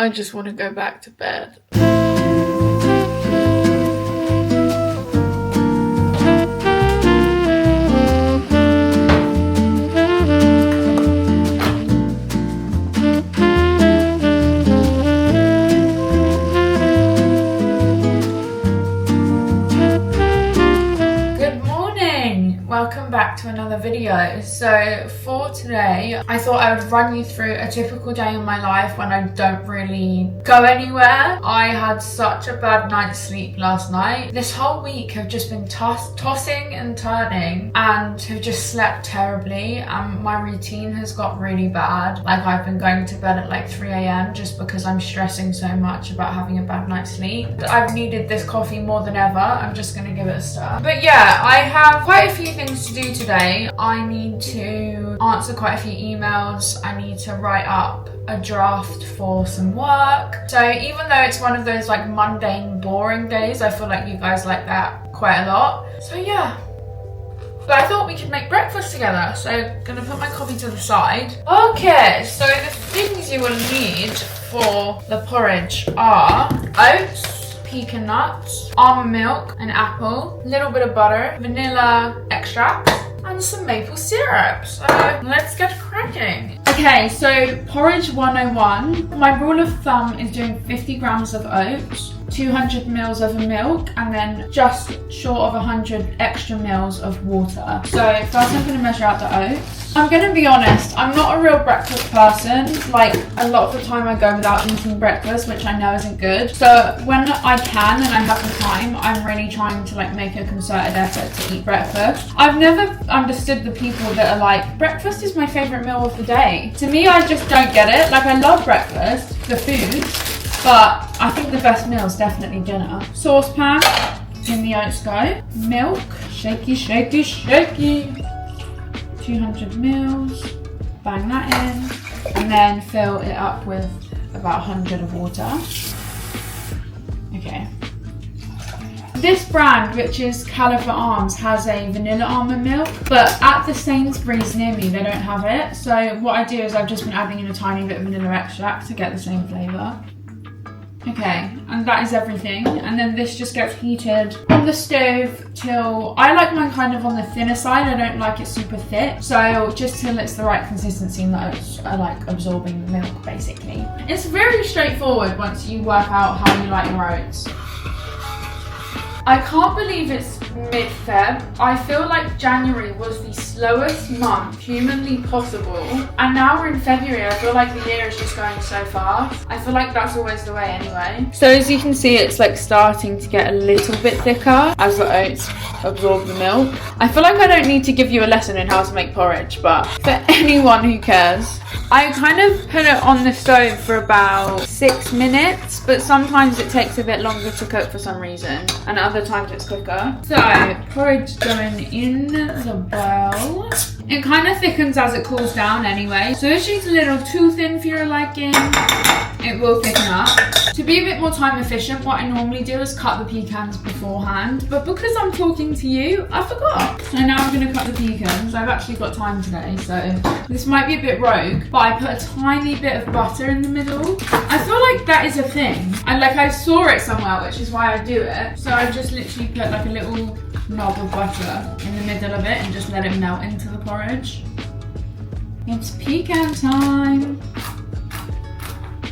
I just want to go back to bed. Welcome back to another video. So for today, I thought I would run you through a typical day in my life when I don't really go anywhere. I had such a bad night's sleep last night. This whole week have just been tossing and turning and have just slept terribly. My routine has got really bad. Like, I've been going to bed at like 3 a.m. just because I'm stressing so much about having a bad night's sleep. I've needed this coffee more than ever. I'm just gonna give it a stir. But yeah, I have quite a few things to do today. I need to answer quite a few emails. I need to write up a draft for some work. So even though it's one of those like mundane, boring days, I feel like you guys like that quite a lot. So yeah. But I thought we could make breakfast together. So gonna put my coffee to the side. Okay, so the things you will need for the porridge are oats, pecan nuts, almond milk, an apple, a little bit of butter, vanilla extract, and some maple syrup. So let's get cracking. Okay, so porridge 101. My rule of thumb is doing 50 grams of oats, 200 mils of milk, and then just short of 100 extra mils of water. So first I'm going to measure out the oats. I'm going to be honest, I'm not a real breakfast person. Like, a lot of the time I go without eating breakfast, which I know isn't good. So when I can and I have the time, I'm really trying to like make a concerted effort to eat breakfast. I've never understood the people that are like, breakfast is my favourite meal of the day. To me, I just don't get it. Like, I love breakfast, the food, but I think the best meal is definitely dinner. Saucepan, in the oats go. Milk, shaky, shaky, shaky. 200 mils, bang that in, and then fill it up with about 100 of water. Okay. This brand, which is Caliber Arms, has a vanilla almond milk, but at the Sainsbury's near me, they don't have it. So what I do is I've just been adding in a tiny bit of vanilla extract to get the same flavour. Okay, and that is everything. And then this just gets heated on the stove till, I like mine kind of on the thinner side. I don't like it super thick. So just till it's the right consistency and that it's like absorbing the milk, basically. It's very straightforward once you work out how you like your oats. I can't believe it's mid-Feb. I feel like January was the slowest month humanly possible. And now we're in February. I feel like the year is just going so fast. I feel like that's always the way anyway. So as you can see, it's like starting to get a little bit thicker as the oats absorb the milk. I feel like I don't need to give you a lesson in how to make porridge, but for anyone who cares, I kind of put it on the stove for about 6 minutes, but sometimes it takes a bit longer to cook for some reason, and other times it's quicker. So, porridge going in the bowl. It kind of thickens as it cools down anyway, so if she's a little too thin for your liking, it will thicken up. To be a bit more time efficient, what I normally do is cut the pecans beforehand, but because I'm talking to you, I forgot. So now I'm going to cut the pecans. I've actually got time today, so this might be a bit rogue, but I put a tiny bit of butter in the middle. I feel like that is a thing. I saw it somewhere, which is why I do it. So I just literally put like a little knob of butter in the middle of it and just let it melt into the porridge. It's pecan time.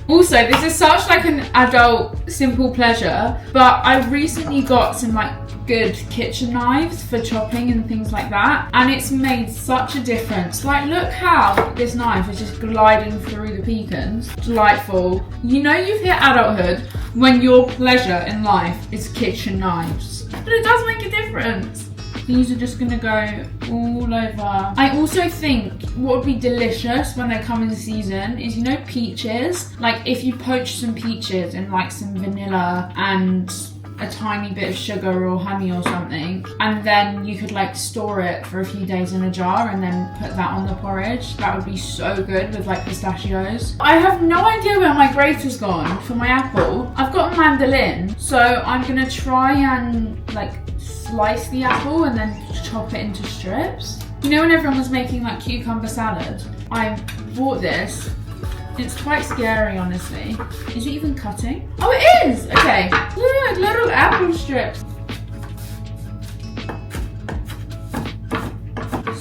Also, this is such like an adult simple pleasure, but I recently got some like good kitchen knives for chopping and things like that, and it's made such a difference. Like, look how this knife is just gliding through the pecans. Delightful. You know you've hit adulthood when your pleasure in life is kitchen knives. But it does make a difference. These are just gonna go all over. I also think what would be delicious when they come in season is, you know, peaches? Like, if you poach some peaches in like some vanilla and a tiny bit of sugar or honey or something, and then you could like store it for a few days in a jar and then put that on the porridge. That would be so good with like pistachios. I have no idea where my grater's gone for my apple. I've got a mandolin, so I'm gonna try and like slice the apple and then chop it into strips. You know when everyone was making like cucumber salad? I bought this It's quite scary, honestly. Is it even cutting? Oh, it is! Okay. Look, little apple strips.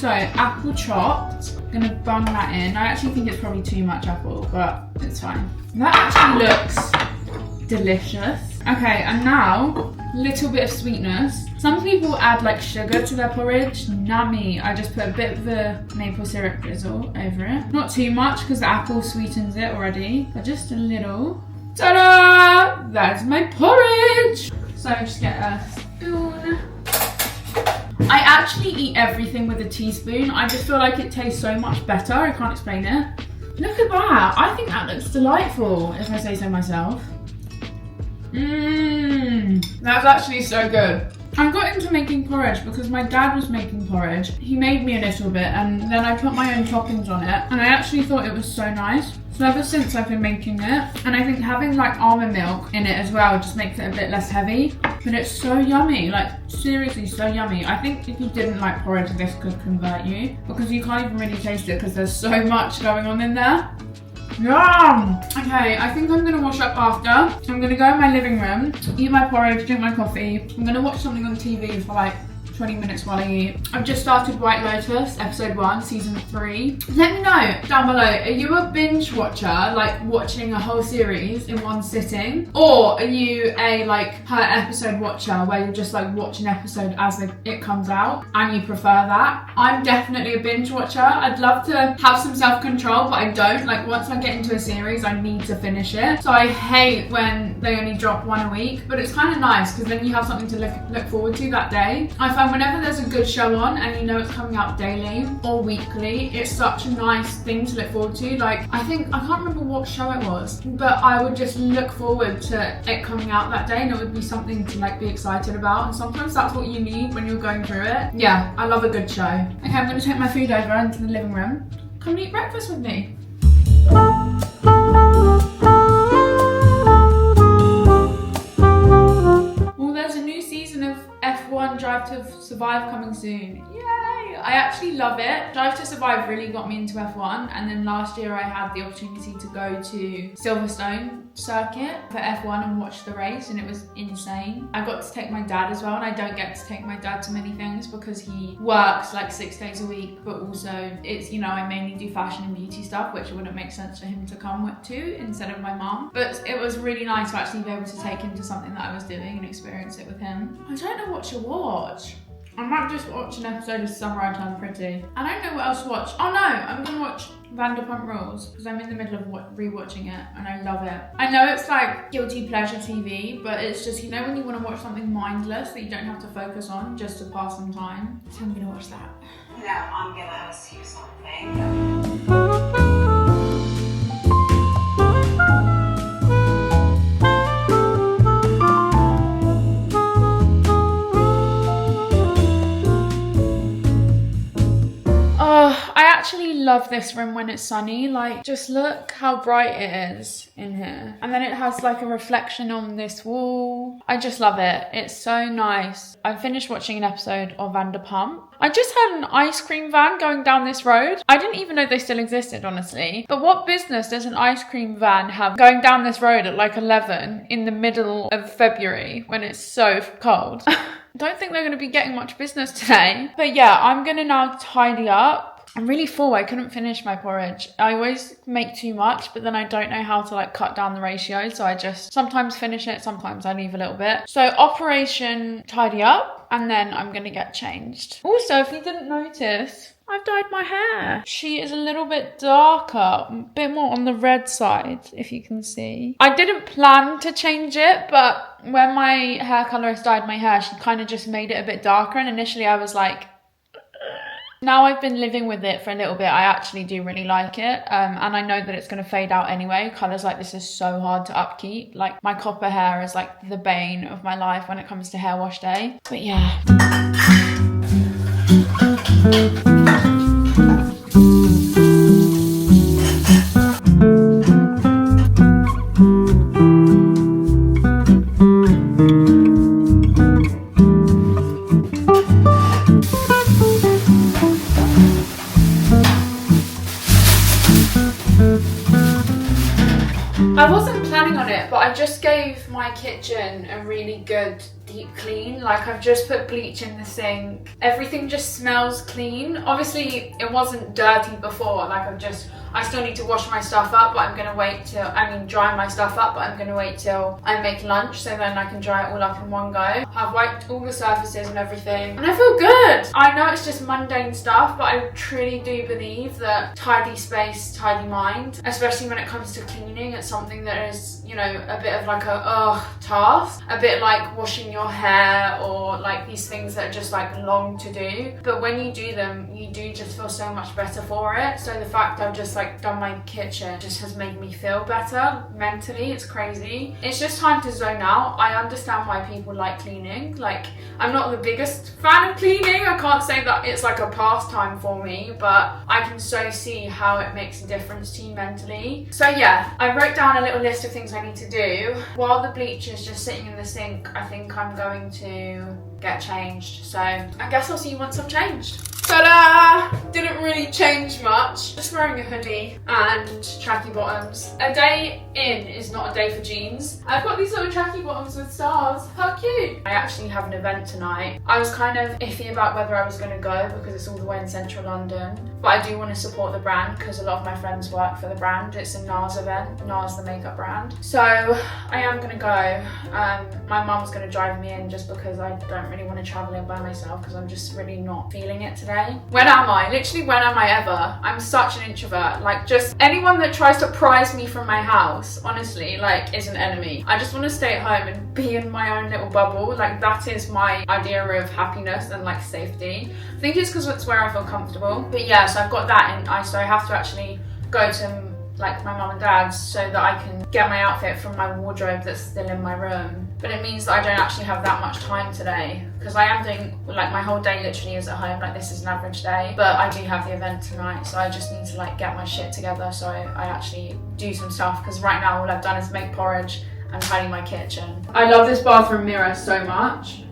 So, apple chopped. I'm gonna bung that in. I actually think it's probably too much apple, but it's fine. That actually looks delicious. Okay, and now, little bit of sweetness. Some people add like sugar to their porridge. Not me. I just put a bit of the maple syrup drizzle over it. Not too much because the apple sweetens it already, but just a little. Ta-da! That's my porridge! So just get a spoon. I actually eat everything with a teaspoon. I just feel like it tastes so much better. I can't explain it. Look at that. I think that looks delightful, if I say so myself. That's actually so good. I got into making porridge because my dad was making porridge. He made me a little bit and then I put my own toppings on it and I actually thought it was so nice. So ever since I've been making it, and I think having like almond milk in it as well just makes it a bit less heavy. But it's so yummy, like seriously so yummy. I think if you didn't like porridge, this could convert you because you can't even really taste it because there's so much going on in there. Yum! Okay, I think I'm gonna wash up after. I'm gonna go in my living room, eat my porridge, drink my coffee. I'm gonna watch something on TV for like 20 minutes while I eat. I've just started White Lotus, episode 1, season 3. Let me know down below, are you a binge watcher, like watching a whole series in one sitting? Or are you a like per episode watcher where you just like watch an episode as it comes out and you prefer that? I'm definitely a binge watcher. I'd love to have some self-control, but I don't. Like once I get into a series, I need to finish it. So I hate when they only drop one a week, but it's kind of nice because then you have something to look forward to that day. I find whenever there's a good show on and you know it's coming out daily or weekly, it's such a nice thing to look forward to. Like I can't remember what show it was, but I would just look forward to it coming out that day and it would be something to like be excited about, and sometimes that's what you need when you're going through it. Yeah, I love a good show. Okay, I'm gonna take my food over into the living room. Come and eat breakfast with me. F1 Drive to Survive coming soon. Yay! I actually love it. Drive to Survive really got me into F1, and then last year I had the opportunity to go to Silverstone circuit for F1 and watch the race, and it was insane. I got to take my dad as well, and I don't get to take my dad to many things because he works like 6 days a week, but also it's, you know, I mainly do fashion and beauty stuff, which wouldn't make sense for him to come to instead of my mom. But it was really nice to actually be able to take him to something that I was doing and experience it with him. I don't know what to watch. I might just watch an episode of Summer I Turned Pretty. I don't know what else to watch. Oh no, I'm gonna watch Vanderpump Rules because I'm in the middle of rewatching it and I love it. I know it's like guilty pleasure TV, but it's just, you know, when you want to watch something mindless that you don't have to focus on just to pass some time. So I'm gonna watch that. Now I'm gonna ask you something. I actually love this room when it's sunny. Like, just look how bright it is in here. And then it has like a reflection on this wall. I just love it. It's so nice. I finished watching an episode of Vanderpump. I just had an ice cream van going down this road. I didn't even know they still existed, honestly. But what business does an ice cream van have going down this road at like 11 in the middle of February when it's so cold? Don't think they're going to be getting much business today. But yeah, I'm going to now tidy up. I'm really full. I couldn't finish my porridge. I always make too much, but then I don't know how to like cut down the ratio. So I just sometimes finish it, sometimes I leave a little bit. So operation tidy up, and then I'm going to get changed. Also, if you didn't notice, I've dyed my hair. She is a little bit darker, a bit more on the red side, if you can see. I didn't plan to change it, but when my hair colorist dyed my hair, she kind of just made it a bit darker. And initially I was like, now I've been living with it for a little bit, I actually do really like it. And I know that it's going to fade out anyway. Colours like this is so hard to upkeep. Like my copper hair is like the bane of my life when it comes to hair wash day. But yeah. I wasn't planning on it, but I just gave my kitchen a really good deep clean. Like, I've just put bleach in the sink. Everything just smells clean. Obviously, it wasn't dirty before. Like, I still need to wash my stuff up, but I'm gonna wait till, dry my stuff up, but I'm gonna wait till I make lunch, so then I can dry it all up in one go. I've wiped all the surfaces and everything, and I feel good. I know it's just mundane stuff, but I truly do believe that tidy space, tidy mind, especially when it comes to cleaning, it's something that is, you know, a bit of like a task, a bit like washing your hair, or like these things that are just like long to do. But when you do them, you do just feel so much better for it. So the fact I've just like done my kitchen just has made me feel better mentally. It's crazy. It's just time to zone out. I understand why people like cleaning. Like, I'm not the biggest fan of cleaning. I can't say that it's like a pastime for me, but I can so see how it makes a difference to you mentally. So yeah, I wrote down a little list of things I need to do. While the bleach is just sitting in the sink, I think I'm going to get changed. So I guess I'll see you once I've changed. Ta-da! Didn't really change much. Just wearing a hoodie and tracky bottoms. A day in is not a day for jeans. I've got these little tracky bottoms with stars. How cute! I actually have an event tonight. I was kind of iffy about whether I was going to go because it's all the way in central London. But I do want to support the brand because a lot of my friends work for the brand. It's a NARS event. NARS, the makeup brand. So I am going to go. My mum's going to drive me in just because I don't really want to travel in by myself because I'm just really not feeling it today. When am I? Literally, when am I ever? I'm such an introvert. Like, just anyone that tries to prise me from my house, honestly, like, is an enemy. I just want to stay at home and be in my own little bubble. Like, that is my idea of happiness and like safety. I think it's because it's where I feel comfortable. But yeah, so I've got that, and so I have to actually go to like my mum and dad's so that I can get my outfit from my wardrobe that's still in my room. But it means that I don't actually have that much time today because I am doing, like, my whole day literally is at home. Like, this is an average day, but I do have the event tonight, so I just need to like get my shit together so I actually do some stuff, because right now all I've done is make porridge and tidy my kitchen. I love this bathroom mirror so much.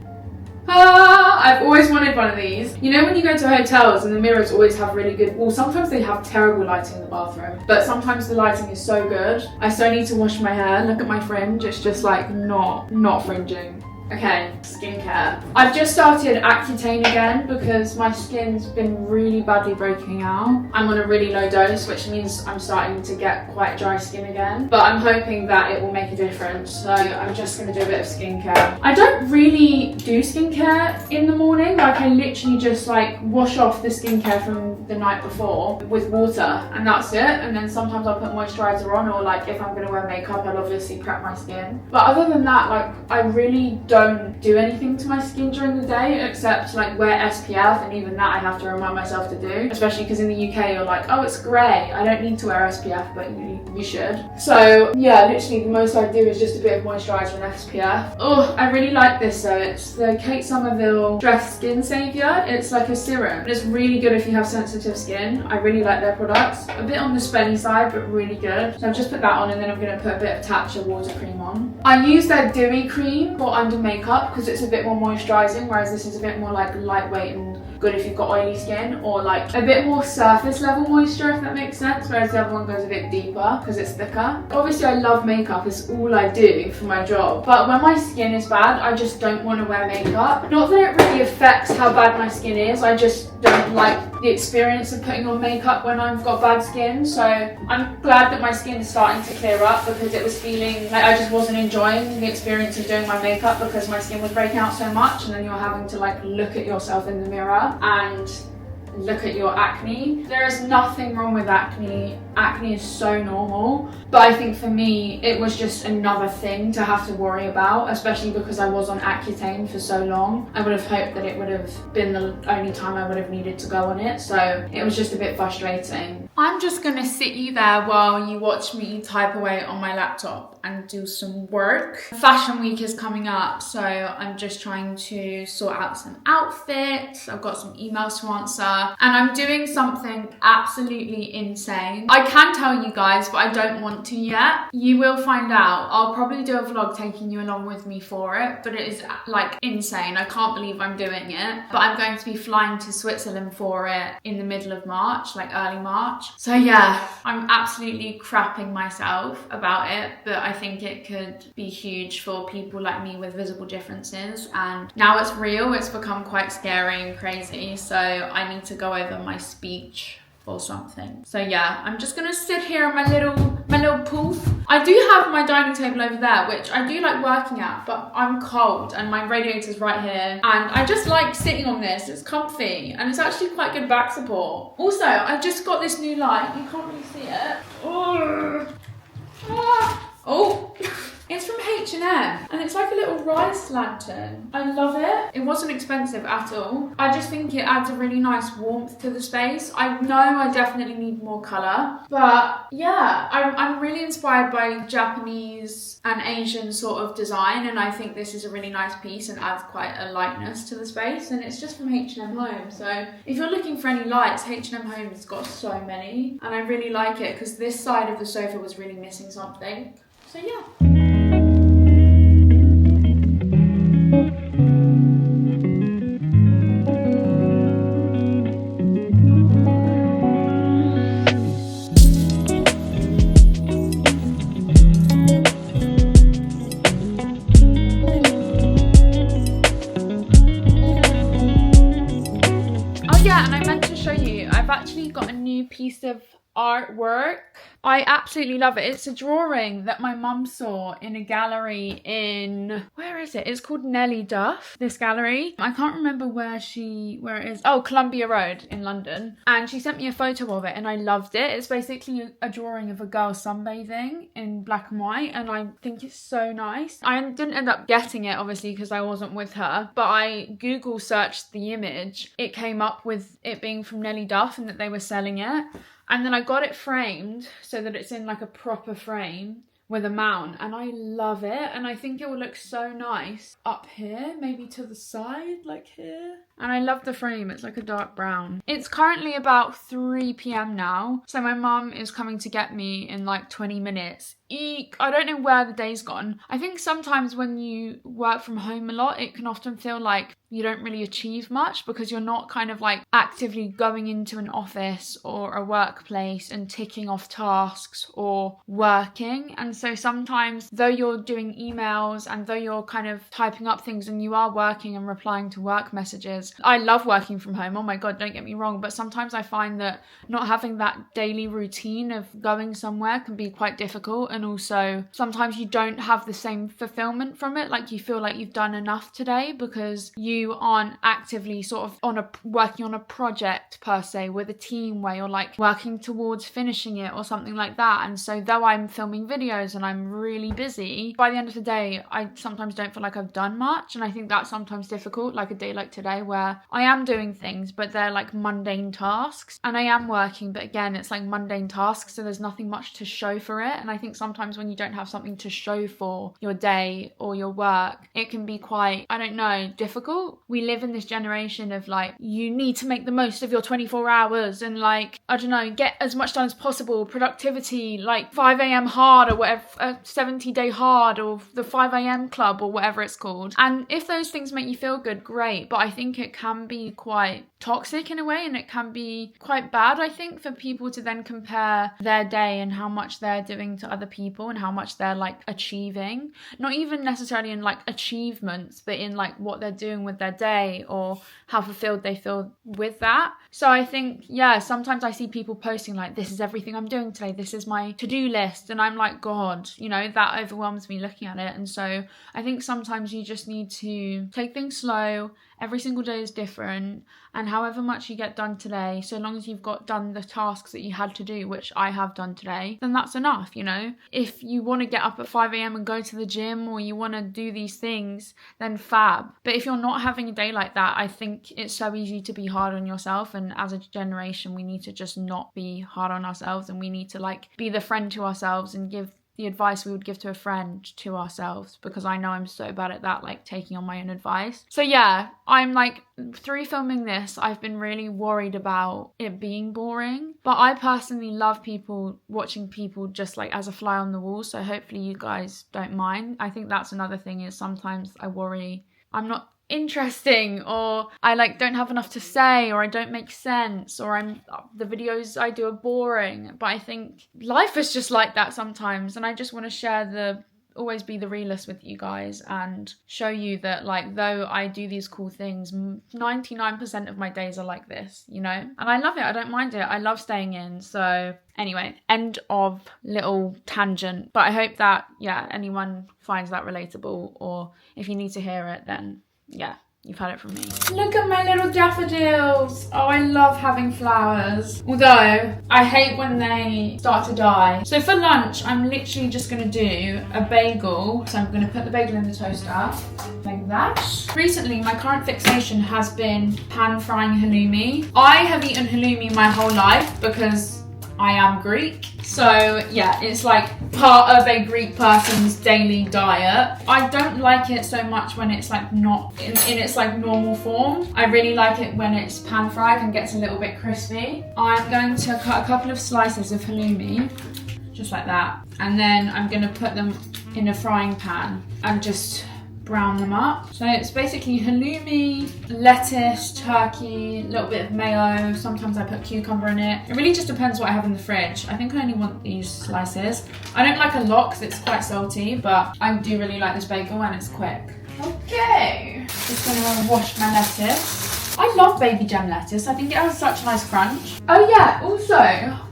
I've always wanted one of these. You know when you go to hotels and the mirrors always have really good, well, sometimes they have terrible lighting in the bathroom, but sometimes the lighting is so good. I so need to wash my hair. Look at my fringe, it's just like not fringing. Okay, skincare. I've just started Accutane again because my skin's been really badly breaking out. I'm on a really low dose, which means I'm starting to get quite dry skin again. But I'm hoping that it will make a difference. So I'm just gonna do a bit of skincare. I don't really do skincare in the morning. Like, I literally just like wash off the skincare from the night before with water, and that's it. And then sometimes I'll put moisturizer on, or like if I'm gonna wear makeup, I'll obviously prep my skin. But other than that, like, I really don't do anything to my skin during the day except like wear SPF, and even that I have to remind myself to do, especially because in the UK you're like, oh, it's grey, I don't need to wear SPF, but you should. So yeah, literally the most I do is just a bit of moisturiser and SPF. Oh, I really like this though. It's the Kate Somerville Dress Skin Savior. It's like a serum, and it's really good if you have sensitive skin. I really like their products. A bit on the spenny side, but really good. So I've just put that on, and then I'm going to put a bit of Tatcha water cream on. I use their dewy cream for under makeup because it's a bit more moisturising, whereas this is a bit more like lightweight and good if you've got oily skin, or like a bit more surface level moisture, if that makes sense, whereas the other one goes a bit deeper because it's thicker. Obviously I love makeup, it's all I do for my job, but when my skin is bad I just don't want to wear makeup. Not that it really affects how bad my skin is, I just don't like the experience of putting on makeup when I've got bad skin. So I'm glad that my skin is starting to clear up, because it was feeling like I just wasn't enjoying the experience of doing my makeup because my skin was breaking out so much, and then you're having to like look at yourself in the mirror and look at your acne. There is nothing wrong with acne. Acne is so normal, but I think for me it was just another thing to have to worry about, especially because I was on Accutane for so long. I would have hoped that it would have been the only time I would have needed to go on it, so it was just a bit frustrating. I'm just gonna sit you there while you watch me type away on my laptop and do some work. Fashion week is coming up, so I'm just trying to sort out some outfits. I've got some emails to answer, and I'm doing something absolutely insane. I can tell you guys, but I don't want to yet. You will find out. I'll probably do a vlog taking you along with me for it, but it is like insane. I can't believe I'm doing it. But I'm going to be flying to Switzerland for it in the middle of March, like early March. So yeah, I'm absolutely crapping myself about it, but I think it could be huge for people like me with visible differences. And now it's real, it's become quite scary and crazy. So I need to go over my speech or something. So yeah, I'm just gonna sit here on my little poof. I do have my dining table over there, which I do like working at, but I'm cold and my radiator's right here. And I just like sitting on this, it's comfy and it's actually quite good back support. Also, I just got this new light, you can't really see it. Oh. It's from H&M and it's like a little rice lantern. I love it. It wasn't expensive at all. I just think it adds a really nice warmth to the space. I know I definitely need more colour, but yeah, I'm really inspired by Japanese and Asian sort of design, and I think this is a really nice piece and adds quite a lightness to the space, and it's just from H&M Home. So if you're looking for any lights, H&M Home has got so many, and I really like it because this side of the sofa was really missing something. So yeah. Oh yeah, and I meant to show you, I've actually got a new piece of artwork. I absolutely love it. It's a drawing that my mum saw in a gallery in, where is it? It's called Nellie Duff, this gallery. I can't remember where it is. Oh, Columbia Road in London. And she sent me a photo of it and I loved it. It's basically a drawing of a girl sunbathing in black and white, and I think it's so nice. I didn't end up getting it, obviously, because I wasn't with her, but I Google searched the image. It came up with it being from Nellie Duff and that they were selling it. And then I got it framed so that it's in like a proper frame with a mount, and I love it, and I think it will look so nice up here, maybe to the side, like here. And I love the frame, it's like a dark brown. It's currently about 3 p.m. now, so my mum is coming to get me in like 20 minutes. Eek! I don't know where the day's gone. I think sometimes when you work from home a lot, it can often feel like you don't really achieve much because you're not kind of like actively going into an office or a workplace and ticking off tasks or working. And so sometimes, though you're doing emails and though you're kind of typing up things and you are working and replying to work messages, I love working from home, oh my god, don't get me wrong, but sometimes I find that not having that daily routine of going somewhere can be quite difficult, and also sometimes you don't have the same fulfillment from it, like you feel like you've done enough today because you aren't actively sort of working on a project per se with a team where you're like working towards finishing it or something like that. And so though I'm filming videos and I'm really busy, by the end of the day I sometimes don't feel like I've done much, and I think that's sometimes difficult, like a day like today where I am doing things but they're like mundane tasks, and I am working, but again it's like mundane tasks, so there's nothing much to show for it. And I think sometimes when you don't have something to show for your day or your work, it can be quite, I don't know, difficult. We live in this generation of like, you need to make the most of your 24 hours and like, I don't know, get as much done as possible, productivity, like 5 a.m. hard or whatever, 70-day hard, or the 5 a.m. club or whatever it's called. And if those things make you feel good, great, but I think it can be quite toxic in a way, and it can be quite bad, I think, for people to then compare their day and how much they're doing to other people and how much they're like achieving, not even necessarily in like achievements, but in like what they're doing with their day or how fulfilled they feel with that. So I think, yeah, sometimes I see people posting like, this is everything I'm doing today, this is my to-do list, and I'm like, god, you know, that overwhelms me looking at it. And so I think sometimes you just need to take things slow. Every single day is different, and however much you get done today, so long as you've got done the tasks that you had to do, which I have done today, then that's enough, you know. If you want to get up at 5 a.m. and go to the gym, or you want to do these things, then fab. But if you're not having a day like that, I think it's so easy to be hard on yourself, and as a generation we need to just not be hard on ourselves, and we need to like be the friend to ourselves and give the advice we would give to a friend to ourselves, because I know I'm so bad at that, like taking on my own advice. So yeah, I'm like, through filming this, I've been really worried about it being boring, but I personally love watching people just like as a fly on the wall, so hopefully you guys don't mind. I think that's another thing, is sometimes I worry I'm not interesting, or I like don't have enough to say, or I don't make sense, or the videos I do are boring. But I think life is just like that sometimes, and I just want to share always be the realist with you guys and show you that, like, though I do these cool things, 99% of my days are like this, you know, and I love it. I don't mind it. I love staying in. So anyway, end of little tangent, but I hope that, yeah, anyone finds that relatable, or if you need to hear it, then yeah, you've had it from me. Look at my little daffodils. Oh, I love having flowers. Although, I hate when they start to die. So for lunch, I'm literally just going to do a bagel. So I'm going to put the bagel in the toaster, like that. Recently, my current fixation has been pan frying halloumi. I have eaten halloumi my whole life because I am Greek. So yeah, it's like part of a Greek person's daily diet. I don't like it so much when it's like not in its like normal form. I really like it when it's pan fried and gets a little bit crispy. I'm going to cut a couple of slices of halloumi, just like that. And then I'm going to put them in a frying pan and just brown them up. So it's basically halloumi, lettuce, turkey, a little bit of mayo. Sometimes I put cucumber in it. It really just depends what I have in the fridge. I think I only want these slices. I don't like a lot because it's quite salty, but I do really like this bagel and it's quick. Okay, just gonna wash my lettuce. I love baby gem lettuce. I think it has such a nice crunch. Oh yeah, also,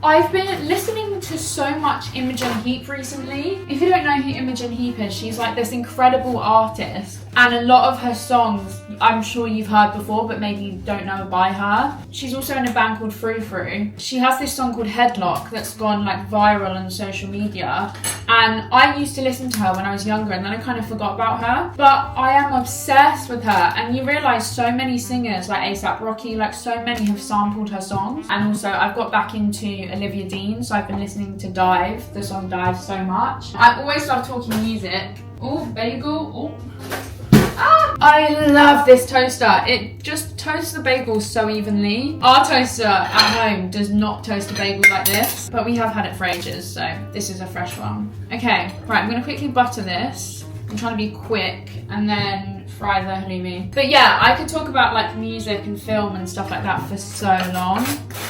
I've been listening to so much Imogen Heap recently. If you don't know who Imogen Heap is, she's like this incredible artist. And a lot of her songs, I'm sure you've heard before, but maybe you don't know by her. She's also in a band called Frou Frou. She has this song called Headlock that's gone like viral on social media. And I used to listen to her when I was younger, and then I kind of forgot about her. But I am obsessed with her. And you realise so many singers like A$AP Rocky, like so many have sampled her songs. And also I've got back into Olivia Dean, so I've been listening to Dive, the song Dive, so much. I always love talking music. Oh, bagel. Oh. Ah, I love this toaster. It just toasts the bagels so evenly. Our toaster at home does not toast a bagel like this, but we have had it for ages, so this is a fresh one. Okay, right, I'm gonna quickly butter this. I'm trying to be quick and then fry the halloumi. But yeah, I could talk about like music and film and stuff like that for so long.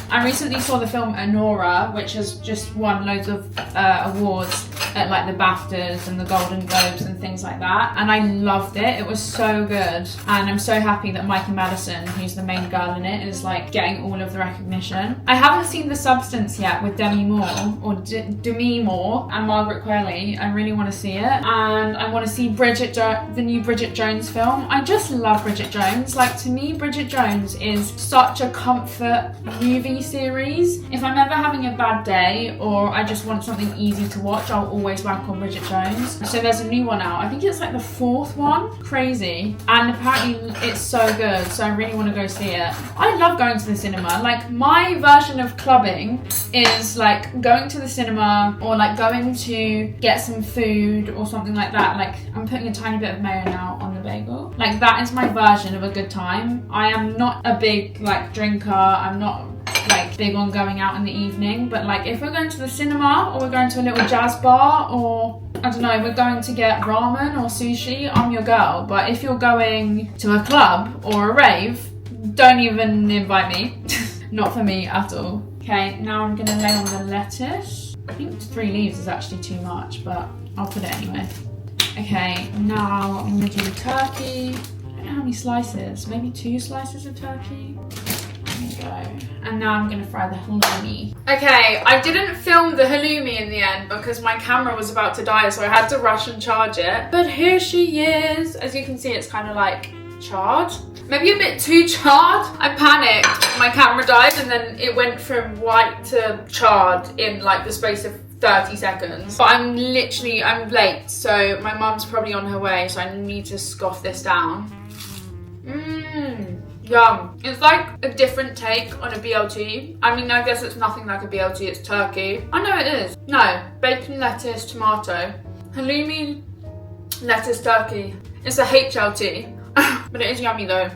I recently saw the film Anora, which has just won loads of awards at like the BAFTAs and the Golden Globes and things like that, and I loved it. It was so good, and I'm so happy that Mikey Madison, who's the main girl in it, is like getting all of the recognition. I haven't seen The Substance yet with Demi Moore, or Demi Moore and Margaret Qualley. I really want to see it, and I want to see the new Bridget Jones film. I just love Bridget Jones. Like, to me, Bridget Jones is such a comfort movie series. If I'm ever having a bad day or I just want something easy to watch, I'll always whack on Bridget Jones. So there's a new one out. I think it's like the 4th one. Crazy. And apparently it's so good, so I really want to go see it. I love going to the cinema. Like, my version of clubbing is like going to the cinema or like going to get some food or something like that. Like, I'm putting a tiny bit of mayo now on the bagel. Like, that is my version of a good time. I am not a big like drinker. I'm not like big on going out in the evening, but like if we're going to the cinema or we're going to a little jazz bar, or I don't know, we're going to get ramen or sushi, I'm your girl. But if you're going to a club or a rave, don't even invite me. Not for me at all. Okay, now I'm gonna lay on the lettuce. I think 3 leaves is actually too much, but I'll put it anyway. Okay, now I'm gonna do the turkey. I don't know how many slices, maybe 2 slices of turkey. There we go. And now I'm gonna fry the halloumi. Okay, I didn't film the halloumi in the end because my camera was about to die, so I had to rush and charge it. But here she is. As you can see, it's kind of like charred. Maybe a bit too charred. I panicked. My camera died and then it went from white to charred in like the space of 30 seconds. But I'm late, so my mum's probably on her way, so I need to scoff this down. Yum. It's like a different take on a BLT. I mean, I guess it's nothing like a BLT, it's turkey. Oh no, it is. No, bacon, lettuce, tomato. Halloumi, lettuce, turkey. It's a HLT. But it is yummy though.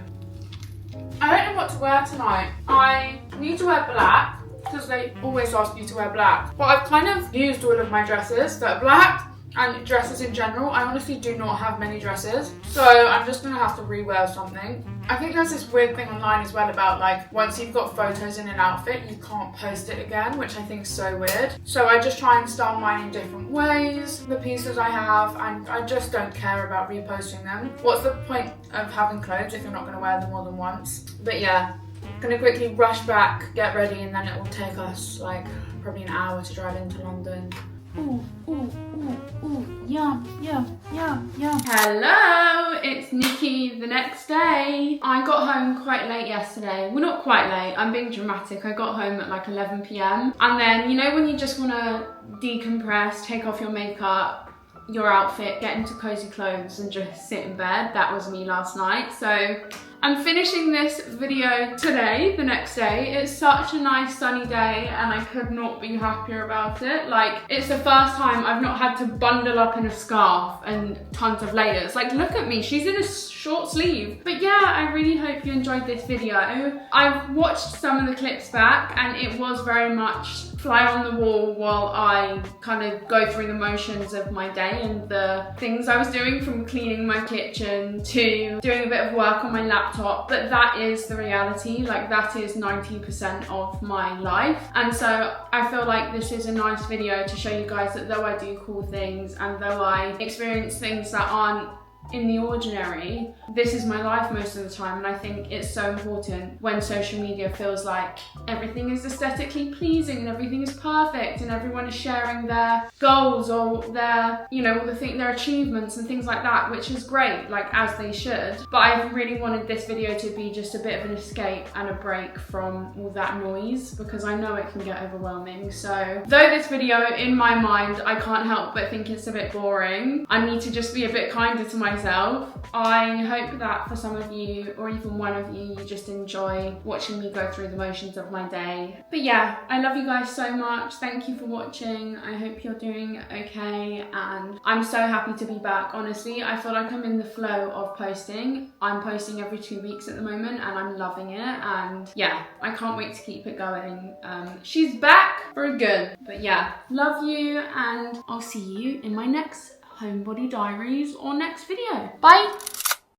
I don't know what to wear tonight. I need to wear black because they always ask you to wear black. But I've kind of used all of my dresses that are black, and dresses in general. I honestly do not have many dresses, so I'm just gonna have to rewear something. I think there's this weird thing online as well about like once you've got photos in an outfit you can't post it again, which I think is so weird. So I just try and style mine in different ways, the pieces I have, and I just don't care about reposting them. What's the point of having clothes if you're not going to wear them more than once? But yeah, I'm gonna quickly rush back, get ready, and then it will take us like probably an hour to drive into London. Ooh, ooh, ooh, ooh, yum, yum, yum, yum. Hello, it's Nikki the next day. I got home quite late yesterday. Well, not quite late, I'm being dramatic. I got home at like 11 p.m. And then, you know when you just want to decompress, take off your makeup, your outfit, get into cozy clothes and just sit in bed? That was me last night. So I'm finishing this video today, the next day. It's such a nice sunny day and I could not be happier about it. Like, it's the first time I've not had to bundle up in a scarf and tons of layers. Like, look at me, she's in a short sleeve. But yeah, I really hope you enjoyed this video. I've watched some of the clips back and it was very much fly on the wall while I kind of go through the motions of my day and the things I was doing, from cleaning my kitchen to doing a bit of work on my laptop. But that is the reality, like that is 90% of my life. And so I feel like this is a nice video to show you guys that though I do cool things and though I experience things that aren't in the ordinary, this is my life most of the time. And I think it's so important when social media feels like everything is aesthetically pleasing and everything is perfect and everyone is sharing their goals or their, you know, their achievements and things like that, which is great, like as they should. But I really wanted this video to be just a bit of an escape and a break from all that noise, because I know it can get overwhelming. So though this video in my mind I can't help but think it's a bit boring, I need to just be a bit kinder to myself. I hope that for some of you, or even one of you, you just enjoy watching me go through the motions of my day. But yeah, I love you guys so much. Thank you for watching. I hope you're doing okay, and I'm so happy to be back. Honestly, I feel like I'm in the flow of posting. I'm posting every 2 weeks at the moment and I'm loving it, and yeah, I can't wait to keep it going. She's back for good. But yeah, love you, and I'll see you in my next Homebody Diaries or next video. Bye!